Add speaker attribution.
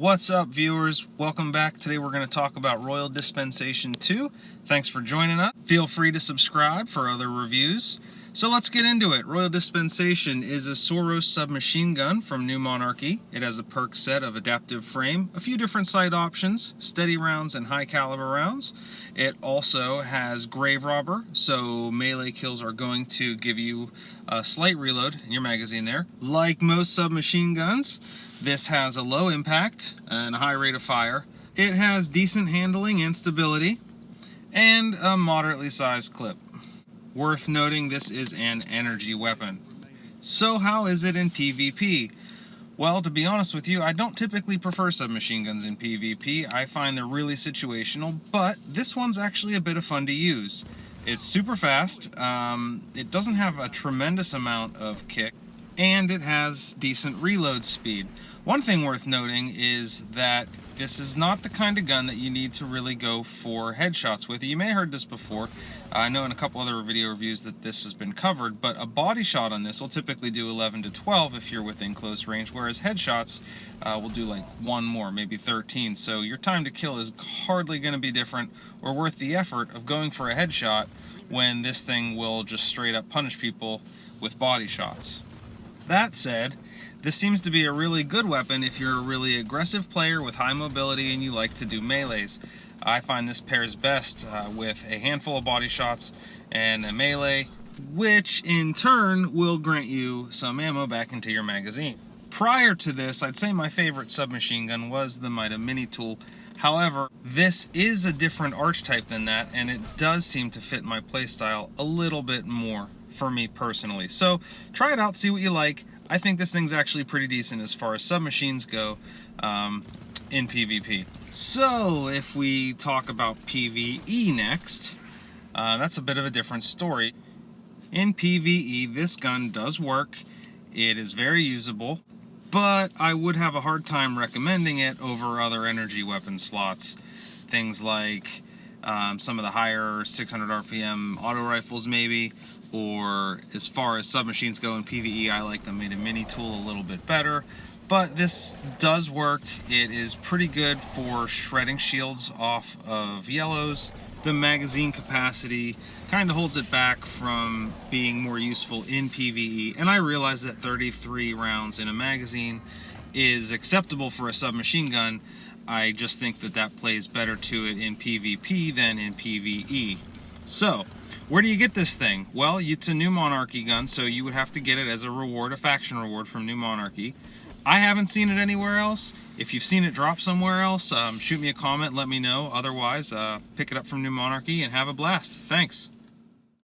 Speaker 1: What's up, viewers? Welcome back. Today we're going to talk about Royal Dispensation 2. Thanks for joining us. Feel free to subscribe for other reviews. So let's get into it. Royal Dispensation is a Soros submachine gun from New Monarchy. It has a perk set of adaptive frame, a few different sight options, steady rounds and high caliber rounds. It also has grave robber, so melee kills are going to give you a slight reload in your magazine there. Like most submachine guns, this has a low impact and a high rate of fire. It has decent handling and stability, and a moderately sized clip. Worth noting, this is an energy weapon. So how is it in PvP? Well, to be honest with you, I don't typically prefer submachine guns in PvP. I find they're really situational, but this one's actually a bit of fun to use. It's super fast, it doesn't have a tremendous amount of kick, and it has decent reload speed. One thing worth noting is that this is not the kind of gun that you need to really go for headshots with. You may have heard this before. I know in a couple other video reviews that this has been covered, but a body shot on this will typically do 11 to 12 if you're within close range, whereas headshots will do like one more, maybe 13. So your time to kill is hardly going to be different or worth the effort of going for a headshot when this thing will just straight up punish people with body shots. That said, this seems to be a really good weapon if you're a really aggressive player with high mobility and you like to do melees. I find this pairs best with a handful of body shots and a melee, which in turn will grant you some ammo back into your magazine. Prior to this, I'd say my favorite submachine gun was the Mida Mini Tool. However, this is a different arch type than that, and it does seem to fit my playstyle a little bit more for me personally. So try it out, see what you like. I think this thing's actually pretty decent as far as submachines go in PvP. So if we talk about PvE next, that's a bit of a different story. In PvE, this gun does work. It is very usable, but I would have a hard time recommending it over other energy weapon slots. Things like some of the higher 600 RPM auto rifles maybe, or as far as submachines go in PvE, I like the Mida Mini Tool a little bit better. But this does work. It is pretty good for shredding shields off of yellows. The magazine capacity kind of holds it back from being more useful in PvE, and I realize that 33 rounds in a magazine is acceptable for a submachine gun. I just think that that plays better to it in PvP than in PvE. So, where do you get this thing? Well, it's a New Monarchy gun, so you would have to get it as a reward, a faction reward from New Monarchy. I haven't seen it anywhere else. If you've seen it drop somewhere else, shoot me a comment, let me know. Otherwise, pick it up from New Monarchy and have a blast. Thanks.